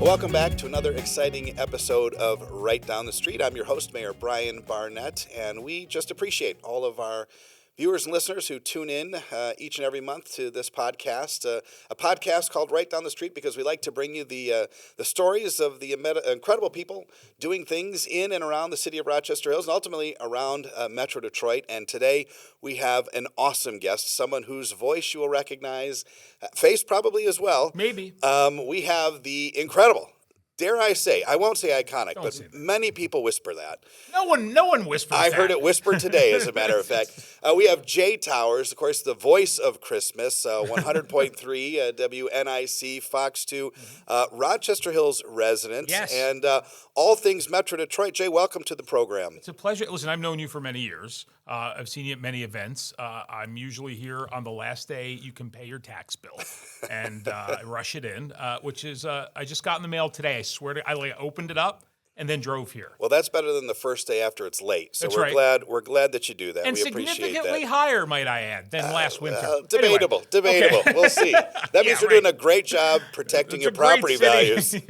Welcome back to another exciting episode of Right Down the Street. I'm your host, Mayor Bryan Barnett, and we just appreciate all of our viewers and listeners who tune in each and every month to this podcast, a podcast called Right Down the Street, because we like to bring you the stories of the incredible people doing things in and around the city of Rochester Hills and ultimately around Metro Detroit. And today we have an awesome guest, someone whose voice you will recognize, face probably as well. Maybe. We have the incredible, dare I say, I won't say iconic, Don't but say that. many people whisper that. No one whispers I that. heard it whispered today, as a matter of fact. We have Jay Towers, of course, the voice of Christmas, 100.3 WNIC, Fox 2, Rochester Hills resident, Yes. and all things Metro Detroit. Jay, welcome to the program. It's a pleasure. Listen, I've known you for many years. I've seen you at many events. I'm usually here on the last day you can pay your tax bill and rush it in, which is, I just got in the mail today. I swear to I opened it up and then drove here. Well, that's better than the first day after it's late. So That's we're right. glad that you do that. And we appreciate significantly that. hire, might I add, than last winter. Debatable. Anyway. Okay. We'll see. That means Yeah, you're doing a great job protecting It's your a great property city. values. Yeah,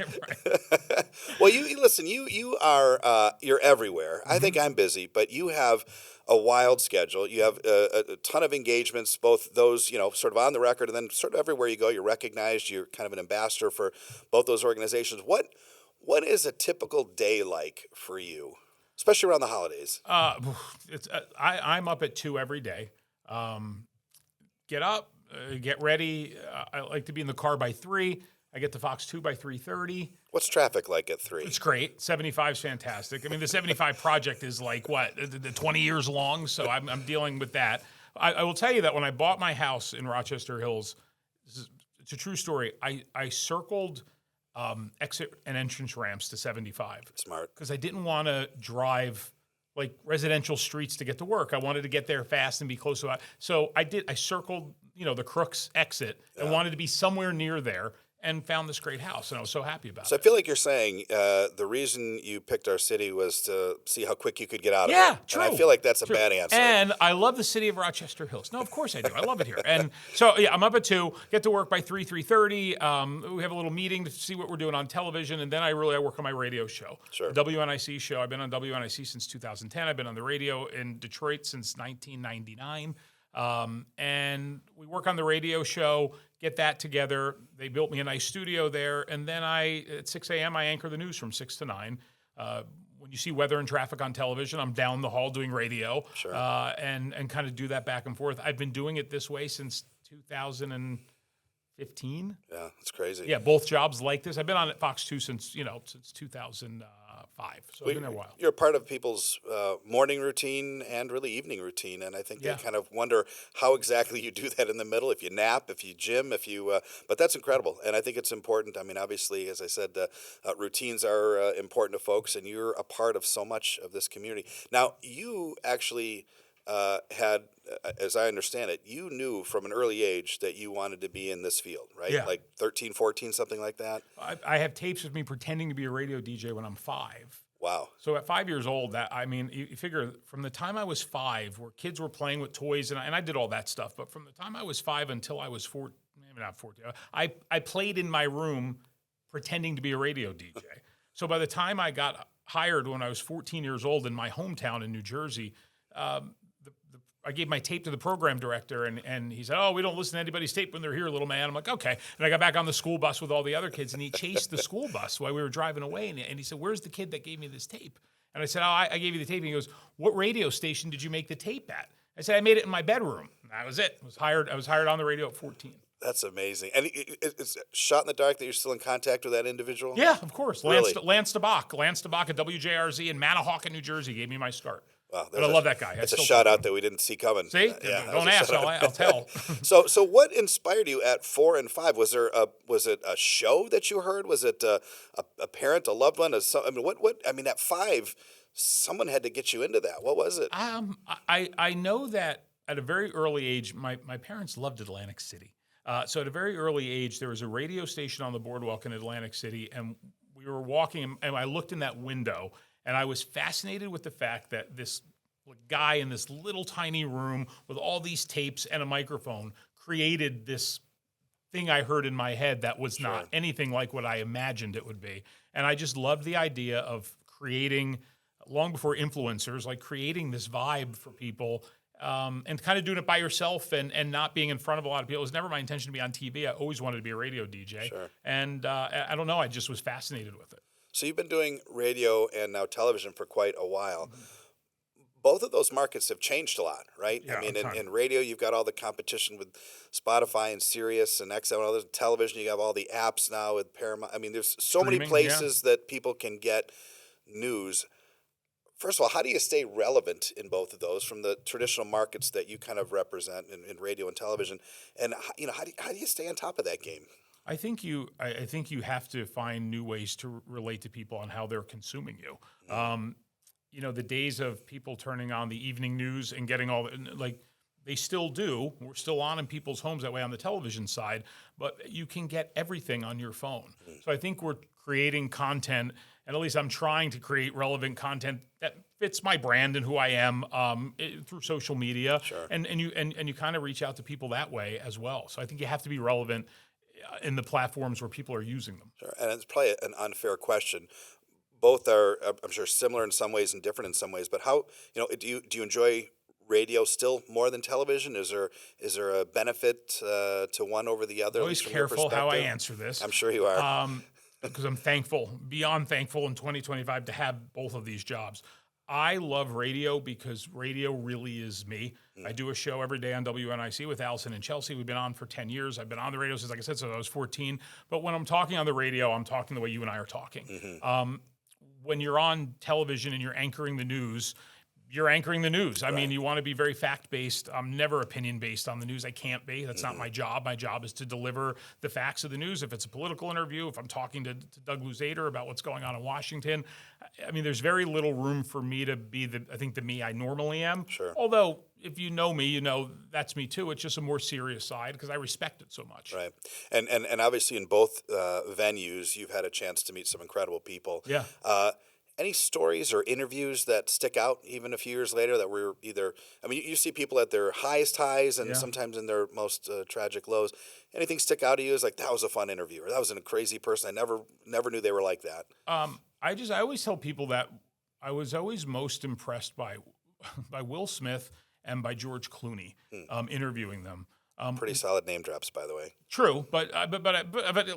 right. Well, you listen. You are you're everywhere. I think I'm busy, but you have a wild schedule. You have a ton of engagements, both those sort of on the record, and then sort of everywhere you go, you're recognized. You're kind of an ambassador for both those organizations. What is a typical day like for you, especially around the holidays? I'm up at 2 every day. Get up, get ready. I like to be in the car by 3. I get to Fox 2 by 3:30. What's traffic like at 3? It's great. 75 is fantastic. I mean, the 75 project is like, the 20 years long, so I'm dealing with that. I will tell you that when I bought my house in Rochester Hills, it's a true story, I circled exit and entrance ramps to 75. Smart. Because I didn't want to drive like residential streets to get to work. I wanted to get there fast and be close to it. So I circled, the Crooks exit and wanted to be somewhere near there, and found this great house, and I was so happy about it. So I feel like you're saying the reason you picked our city was to see how quick you could get out of it. Yeah, true. And I feel like that's a bad answer. And I love the city of Rochester Hills. No, of course I do. I love it here. And so, yeah, I'm up at 2, get to work by 3:30. We have a little meeting to see what we're doing on television, and then I work on my radio show. Sure. The WNIC show. I've been on WNIC since 2010. I've been on the radio in Detroit since 1999. And we work on the radio show, get that together. They built me a nice studio there. And then at 6 a.m., I anchor the news from 6 to 9. When you see weather and traffic on television, I'm down the hall doing radio. Sure. And kind of do that back and forth. I've been doing it this way since 2015. Yeah, it's crazy. Yeah, both jobs like this. I've been on at Fox 2 since 2005. So I've been there a while. You're part of people's morning routine and really evening routine, and I think they kind of wonder how exactly you do that in the middle, if you nap, if you gym, but that's incredible, and I think it's important. I mean, obviously, as I said, routines are important to folks, and you're a part of so much of this community. Now, you actually had, as I understand it, you knew from an early age that you wanted to be in this field, right? Yeah. Like 13, 14, something like that? I have tapes of me pretending to be a radio DJ when I'm 5. Wow. So at 5 years old, you figure from the time I was 5, where kids were playing with toys, and I did all that stuff, but from the time I was 5 until I was 4, maybe not 14, I played in my room pretending to be a radio DJ. So by the time I got hired when I was 14 years old in my hometown in New Jersey, I gave my tape to the program director, and he said, "Oh, we don't listen to anybody's tape when they're here, little man." I'm like, "Okay." And I got back on the school bus with all the other kids, and he chased the school bus while we were driving away, and he said, "Where's the kid that gave me this tape?" And I said, "Oh, I gave you the tape." And he goes, "What radio station did you make the tape at?" I said, "I made it in my bedroom." And that was it. I was hired on the radio at 14. That's amazing. And it's shot in the dark that you're still in contact with that individual? Yeah, of course. Really? Lance DeBach at WJRZ in Manahawkin, New Jersey, gave me my start. Wow, But I love that guy. That's a shout out that we didn't see coming. See? Don't ask. I'll tell. So what inspired you at 4 and 5? Was it a show that you heard? Was it a parent, a loved one? At 5, someone had to get you into that. What was it? I know that at a very early age, my parents loved Atlantic City. So at a very early age, there was a radio station on the boardwalk in Atlantic City, and we were walking, and I looked in that window, and I was fascinated with the fact that this guy in this little tiny room with all these tapes and a microphone created this thing I heard in my head that was not anything like what I imagined it would be. And I just loved the idea of creating, long before influencers, like creating this vibe for people, and kind of doing it by yourself and not being in front of a lot of people. It was never my intention to be on TV. I always wanted to be a radio DJ. Sure. And I don't know, I just was fascinated with it. So you've been doing radio and now television for quite a while. Both of those markets have changed a lot, right? Yeah, I mean, a ton. in radio, you've got all the competition with Spotify and Sirius and XM and others. Television, you have all the apps now with Paramount. I mean, there's so many Streaming, places that people can get news. First of all, how do you stay relevant in both of those from the traditional markets that you kind of represent in radio and television? And how do you stay on top of that game? I think you have to find new ways to relate to people on how they're consuming you. The days of people turning on the evening news and getting all like they still do. We're still on in people's homes that way on the television side, but you can get everything on your phone. So I think we're creating content, and at least I'm trying to create relevant content that fits my brand and who I am through social media. Sure. And you kind of reach out to people that way as well. So I think you have to be relevant in the platforms where people are using them. Sure. And it's probably an unfair question. Both are, I'm sure, similar in some ways and different in some ways. But how, do you enjoy radio still more than television? Is there a benefit to one over the other? Always careful how I answer this. I'm sure you are. Because I'm beyond thankful in 2025 to have both of these jobs. I love radio because radio really is me. I do a show every day on WNIC with Allison and Chelsea. We've been on for 10 years. I've been on the radio since, like I said, since I was 14. But when I'm talking on the radio, I'm talking the way you and I are talking. When you're on television and you're anchoring the news, you're anchoring the news. I mean, you want to be very fact-based. I'm never opinion-based on the news. I can't be. That's not my job. My job is to deliver the facts of the news. If it's a political interview, if I'm talking to Doug Luzader about what's going on in Washington, I mean, there's very little room for me to be the me I normally am. Sure. Although, if you know me, you know that's me too. It's just a more serious side because I respect it so much. Right. And obviously in both venues, you've had a chance to meet some incredible people. Yeah. Any stories or interviews that stick out even a few years later that were either, I mean, you see people at their highest highs and sometimes in their most tragic lows. Anything stick out to you as like, that was a fun interview or that was a crazy person. I never knew they were like that. I always tell people that I was always most impressed by Will Smith and by George Clooney, interviewing them. Pretty solid name drops, by the way. True, but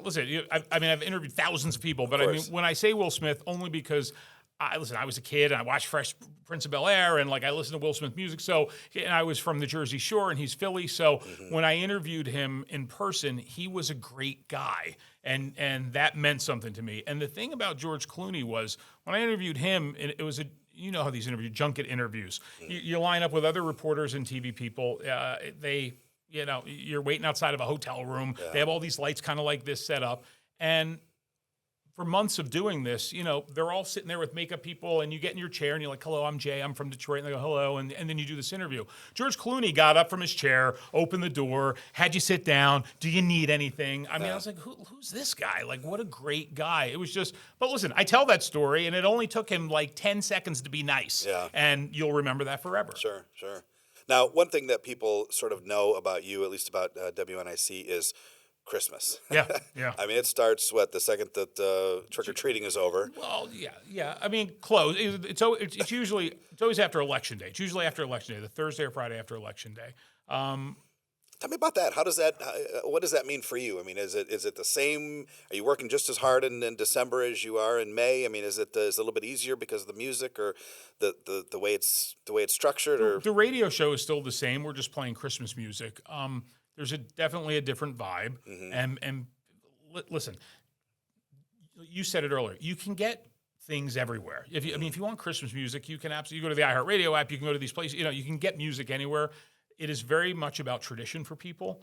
listen, I've interviewed thousands of people, but I mean, when I say Will Smith, only because I was a kid and I watched Fresh Prince of Bel-Air and like I listened to Will Smith music. So, and I was from the Jersey Shore and he's Philly. So when I interviewed him in person, he was a great guy. And that meant something to me. And the thing about George Clooney was when I interviewed him, it was you know how these junket interviews, you line up with other reporters and TV people. You're waiting outside of a hotel room. Yeah. They have all these lights kind of like this set up. And for months of doing this, they're all sitting there with makeup people and you get in your chair and you're like, hello, I'm Jay, I'm from Detroit. And they go, hello. And then you do this interview. George Clooney got up from his chair, opened the door, had you sit down. Do you need anything? I mean, I was like, who's this guy? Like, what a great guy. It was just, but listen, I tell that story and it only took him like 10 seconds to be nice. Yeah. And you'll remember that forever. Sure. Now, one thing that people sort of know about you, at least about WNIC, is Christmas. Yeah. I mean, it starts, the second that trick-or-treating is over? Well, yeah. I mean, close. It's always after Election Day. It's usually after Election Day, the Thursday or Friday after Election Day. Tell me about that. How does that? What does that mean for you? I mean, is it the same? Are you working just as hard in December as you are in May? I mean, is it a little bit easier because of the music or the way it's structured? Or the radio show is still the same. We're just playing Christmas music. There's definitely a different vibe. And listen, you said it earlier. You can get things everywhere. If you want Christmas music, you can absolutely go to the iHeartRadio app. You can go to these places. You can get music anywhere. It is very much about tradition for people.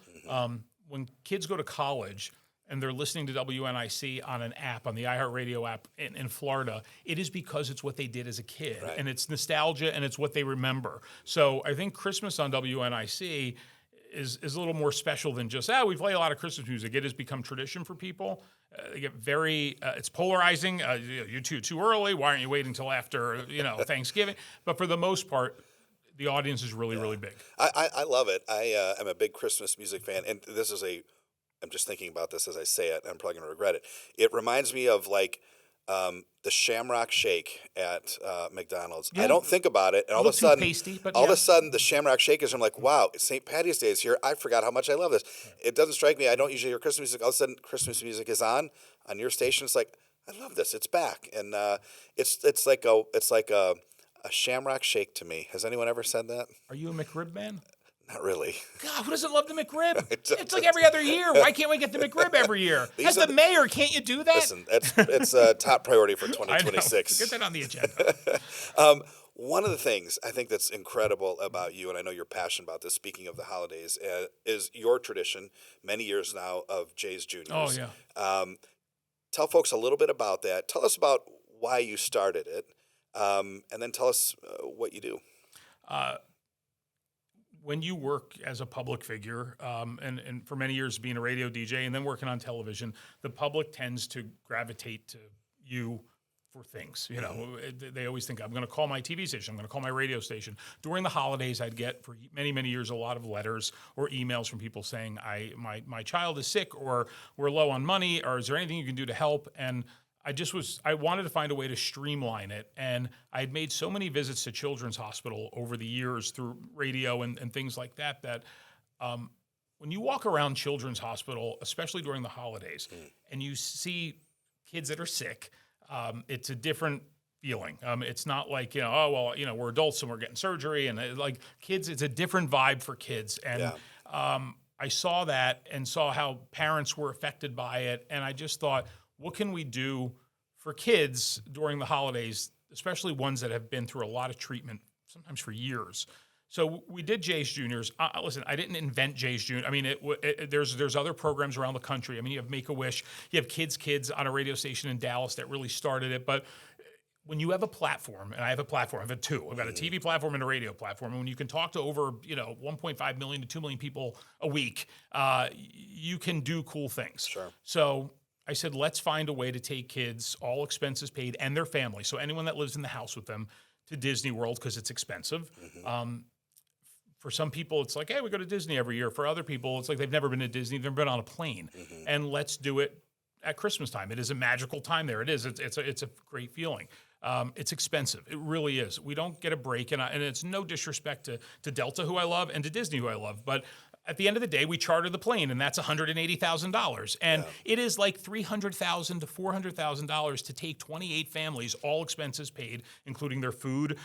When kids go to college and they're listening to WNIC on an app, on the iHeartRadio app in Florida, it is because it's what they did as a kid. Right. And it's nostalgia and it's what they remember. So I think Christmas on WNIC is a little more special than just, we play a lot of Christmas music. It has become tradition for people. They get very, it's polarizing. You're too early. Why aren't you waiting until after, Thanksgiving? But for the most part, the audience is really big. I love it. I am a big Christmas music fan, and this is a I'm just thinking about this as I say it, and I'm probably going to regret it. It reminds me of like the Shamrock Shake at McDonald's. I Yeah, don't think about it, and a little too pasty, but all of yeah. a sudden, the Shamrock Shake is. I'm like, wow, St. Patty's Day is here. I forgot how much I love this. It doesn't strike me. I don't usually hear Christmas music. All of a sudden, Christmas music is on your station. It's like, I love this. It's back, and it's like a Shamrock Shake to me. Has anyone ever said that? Are you a McRib man? Not really. God, who doesn't love the McRib? It's It's like every other year. Why can't we get the McRib every year? As the mayor, can't you do that? Listen, it's a top priority for I know. 2026. Get that on the agenda. One of the things I think that's incredible about you, and I know you're passionate about this, speaking of the holidays, is your tradition, many years now, of Jay's Juniors. Oh, yeah. Tell folks a little bit about that. Tell us about why you started it, and then tell us what you do. When you work as a public figure, and for many years being a radio DJ and then working on television, the public tends to gravitate to you for things. You know, they always think, I'm going to call my TV station, I'm going to call my radio station. During the holidays, I'd get for many, many years a lot of letters or emails from people saying, my child is sick, or we're low on money, or is there anything you can do to help? And I wanted to find a way to streamline it. And I had made so many visits to Children's Hospital over the years through radio and things like that, when you walk around Children's Hospital, especially during the holidays, and you see kids that are sick, it's a different feeling. It's not like, we're adults and we're getting surgery, and like kids, it's a different vibe for kids. And I saw that and saw how parents were affected by it. And I just thought, what can we do for kids during the holidays, especially ones that have been through a lot of treatment, sometimes for years? So we did Jay's Juniors. Listen, I didn't invent Jay's Juniors. I mean, there's other programs around the country. I mean, you have Make-A-Wish, you have Kids on a radio station in Dallas that really started it. But when you have a platform, and I have a platform, I have two. I've got a TV platform and a radio platform. And when you can talk to over 1.5 million to 2 million people a week, you can do cool things. Sure. So I said, let's find a way to take kids, all expenses paid, and their family, so anyone that lives in the house with them, to Disney World because it's expensive. For some people, it's like, hey, we go to Disney every year. For other people, it's like they've never been to Disney, they've never been on a plane. And let's do it at Christmas time. It is a magical time there. It is. It's a great feeling. It's expensive. It really is. We don't get a break, and it's no disrespect to Delta, who I love, and to Disney, who I love, but at the end of the day, we charter the plane, and that's $180,000. And it is like $300,000 to $400,000 to take 28 families, all expenses paid, including their food,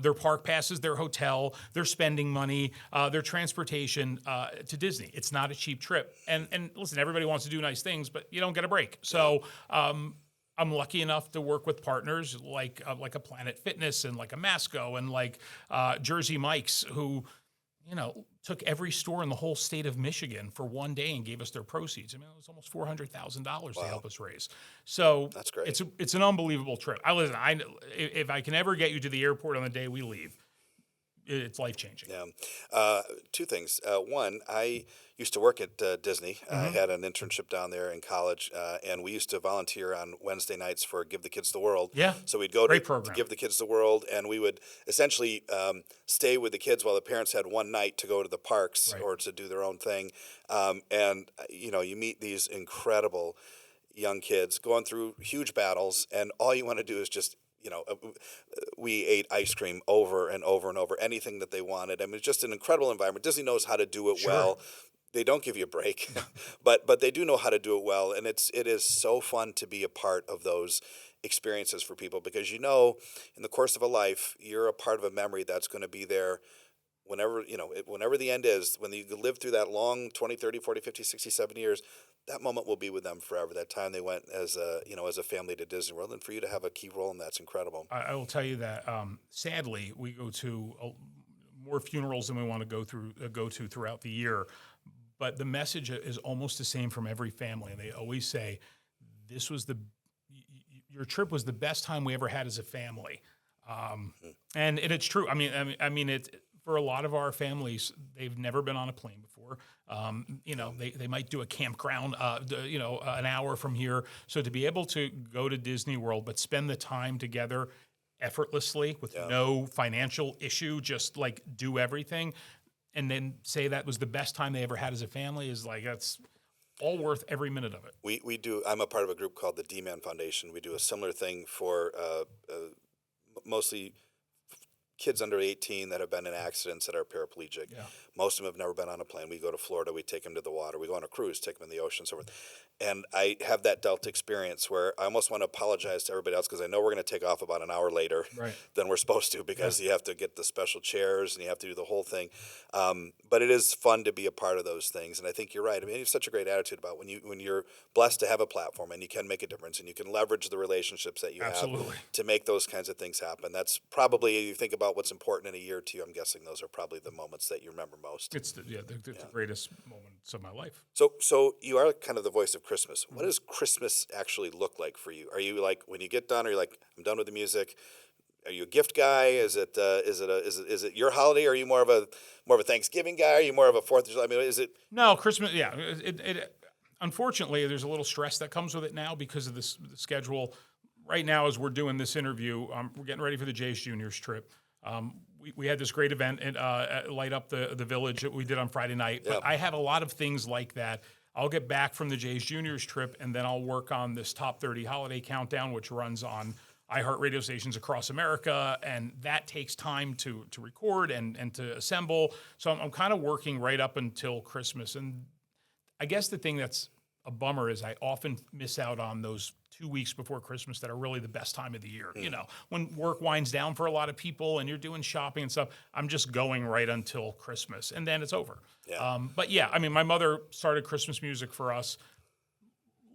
their park passes, their hotel, their spending money, their transportation to Disney. It's not a cheap trip. And listen, everybody wants to do nice things, but you don't get a break. So I'm lucky enough to work with partners like a Planet Fitness and like a Masco and like Jersey Mike's, who took every store in the whole state of Michigan for one day and gave us their proceeds. I mean, it was almost $400,000 to help us raise. So that's great. It's an unbelievable trip. If I can ever get you to the airport on the day we leave, it's life-changing. Yeah. Two things. One, I used to work at Disney. I had an internship down there in college, and we used to volunteer on Wednesday nights for Give the Kids the World. Yeah. So we'd go to program. Give the Kids the World, and we would essentially stay with the kids while the parents had one night to go to the parks or to do their own thing. And you meet these incredible young kids going through huge battles, and all you want to do is just we ate ice cream over and over and over, anything that they wanted. I mean, it's just an incredible environment. Disney knows how to do it well. They don't give you a break, but they do know how to do it well. And it is so fun to be a part of those experiences for people, because in the course of a life, you're a part of a memory that's going to be there whenever the end is, when you live through that long 20, 30, 40, 50, 60, 70 years, that moment will be with them forever. That time they went as a family to Disney World, and for you to have a key role in that's incredible. I will tell you that sadly, we go to more funerals than we want to go to throughout the year, but the message is almost the same from every family, and they always say, your trip was the best time we ever had as a family, and it's true. I mean it. For a lot of our families, they've never been on a plane before. They might do a campground, an hour from here. So to be able to go to Disney World, but spend the time together effortlessly with no financial issue, just like do everything, and then say that was the best time they ever had as a family is like, all worth every minute of it. We do. I'm a part of a group called the D-Man Foundation. We do a similar thing for mostly kids under 18 that have been in accidents that are paraplegic. Yeah. Most of them have never been on a plane. We go to Florida, we take them to the water. We go on a cruise, take them in the ocean, so forth. And I have that Delta experience where I almost want to apologize to everybody else because I know we're going to take off about an hour later than we're supposed to because you have to get the special chairs and you have to do the whole thing. But it is fun to be a part of those things. And I think you're right. I mean, you have such a great attitude about when you're blessed to have a platform and you can make a difference and you can leverage the relationships that you have to make those kinds of things happen. That's probably, you think about what's important in a year to you, I'm guessing those are probably the moments that you remember most. It's the greatest moments of my life. So you are kind of the voice of Christmas. What does Christmas actually look like for you? Are you like, when you get done, are you like, I'm done with the music? Are you a gift guy? Is it your holiday? Or are you more of a Thanksgiving guy? Are you more of a 4th of July? I mean, is it? No, Christmas. Yeah, unfortunately, there's a little stress that comes with it now because of the schedule. Right now, as we're doing this interview, we're getting ready for the Jays Juniors trip. We had this great event at Light Up the Village that we did on Friday night. But I have a lot of things like that. I'll get back from the Jays Juniors trip, and then I'll work on this Top 30 Holiday Countdown, which runs on iHeart radio stations across America, and that takes time to record and to assemble. So I'm kind of working right up until Christmas. And I guess the thing that's a bummer is I often miss out on those 2 weeks before Christmas that are really the best time of the year. You know, when work winds down for a lot of people and you're doing shopping and stuff, I'm just going right until Christmas, and then it's over. Yeah. But yeah, I mean, my mother started Christmas music for us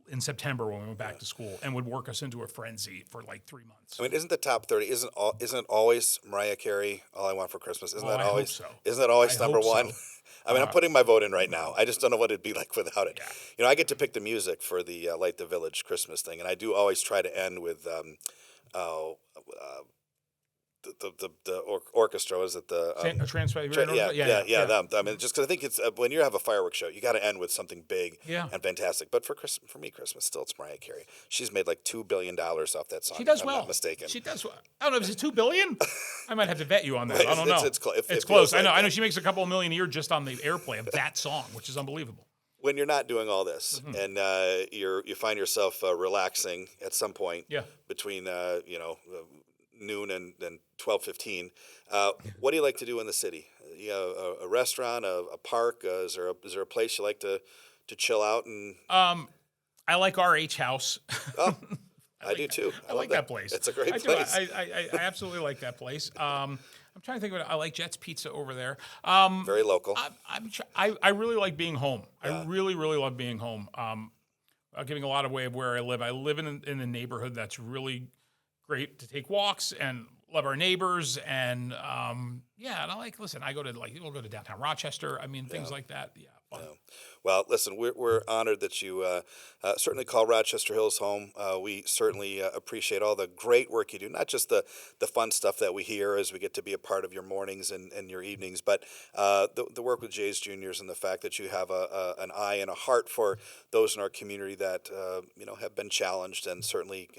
in September when we went back to school and would work us into a frenzy for like 3 months. I mean, isn't the top 30? Isn't it always Mariah Carey? All I Want for Christmas? Isn't that always? So. Isn't that always number one? So. I mean, I'm putting my vote in right now. I just don't know what it'd be like without it. Yeah. You know, I get to pick the music for the Light the Village Christmas thing, and I do always try to end with the orchestra. Is it the them? I mean, just because I think it's when you have a fireworks show, you got to end with something big and fantastic. But for me, Christmas still it's Mariah Carey. She's made like $2 billion off that song. She does if I'm not mistaken. She does well. I don't know. Is it $2 billion? I might have to vet you on that. I don't know. It's close. Like I know. She makes a couple of million a year just on the airplay of that song, which is unbelievable. When you're not doing all this and you find yourself relaxing at some point between noon and 12:15, what do you like to do in the city? You know, a restaurant, a park? Is there a place you like to chill out and? I like RH House. Oh, I do too. I like that place. It's a great place. I absolutely like that place. I'm trying to think of it. I like Jet's Pizza over there. Very local. I really like being home. I really, really love being home. Giving a lot away of where I live. I live in a neighborhood that's really great to take walks and love our neighbors. And and I listen, we'll go to downtown Rochester. I mean, things like that. Yeah. Fun. Well, listen, we're honored that you certainly call Rochester Hills home. We certainly appreciate all the great work you do, not just the fun stuff that we hear as we get to be a part of your mornings and your evenings, but the work with Jays Juniors and the fact that you have an eye and a heart for those in our community that have been challenged and certainly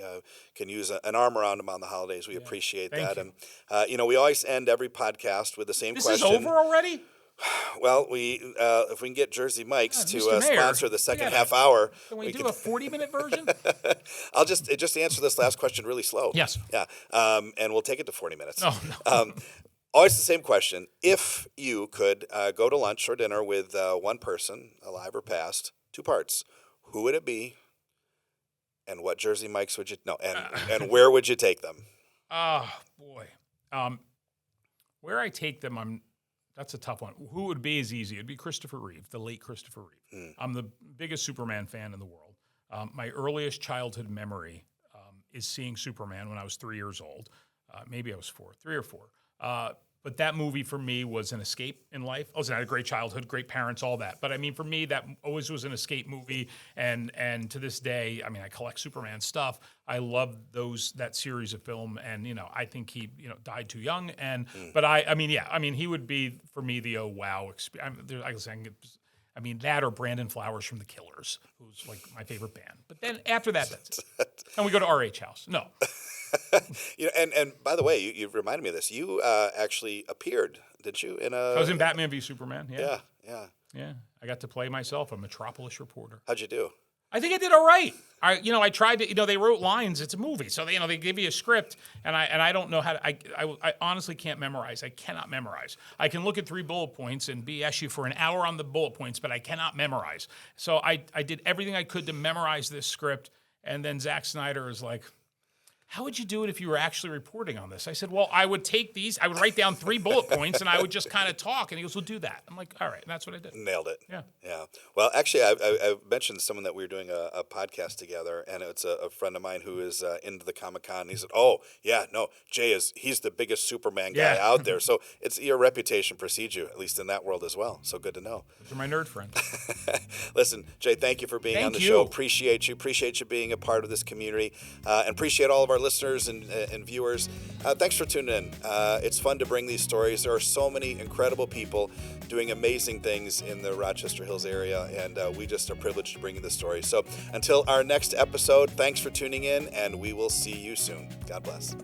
can use an arm around them on the holidays. We appreciate that. You. And we always end every podcast with the same question. This is over already? Well, if we can get Jersey Mike's to sponsor the second half hour, can we do a 40-minute version? I'll just answer this last question really slow. Yes. Yeah. And we'll take it to 40 minutes. No. Always the same question. If you could go to lunch or dinner with one person, alive or past, 2 parts, who would it be? And what Jersey Mike's would you and where would you take them? Oh boy. Where I take them, that's a tough one. Who would be is easy. It'd be Christopher Reeve, the late Christopher Reeve. I'm the biggest Superman fan in the world. My earliest childhood memory is seeing Superman when I was 3 years old. Maybe I was 3 or 4. But that movie for me was an escape in life. I had a great childhood, great parents, all that. But I mean, for me, that always was an escape movie. And to this day, I mean, I collect Superman stuff. I love that series of film. And, I think he, died too young. But he would be, for me, the wow experience. I mean, that or Brandon Flowers from The Killers, who's like my favorite band. But then after that, that's it. And we go to RH House. No. And by the way, you reminded me of this. You actually appeared, didn't you? I was in Batman v Superman. Yeah. Yeah, I got to play myself a Metropolis reporter. How'd you do? I think I did all right. I tried to, they wrote lines. It's a movie, so they give you a script, and I don't know how to. I honestly can't memorize. I cannot memorize. I can look at 3 bullet points and BS you for an hour on the bullet points, but I cannot memorize. So I did everything I could to memorize this script, and then Zack Snyder is like, how would you do it if you were actually reporting on this? I said, well, I would take these, I would write down 3 bullet points, and I would just kind of talk. And he goes, well, do that. I'm like, all right. And that's what I did. Nailed it. Yeah. Well, actually, I mentioned someone that we were doing a podcast together, and it's a friend of mine who is into the Comic-Con. He said, oh, yeah, no, he's the biggest Superman guy out there. So your reputation precedes you, at least in that world as well. So good to know. Those are my nerd friends. Listen, Jay, thank you for being on the show. Appreciate you being a part of this community, and appreciate all of our listeners and viewers. Thanks for tuning in. It's fun to bring these stories. There are so many incredible people doing amazing things in the Rochester Hills area, and we just are privileged to bring you this story. So until our next episode, thanks for tuning in, and we will see you soon. God bless.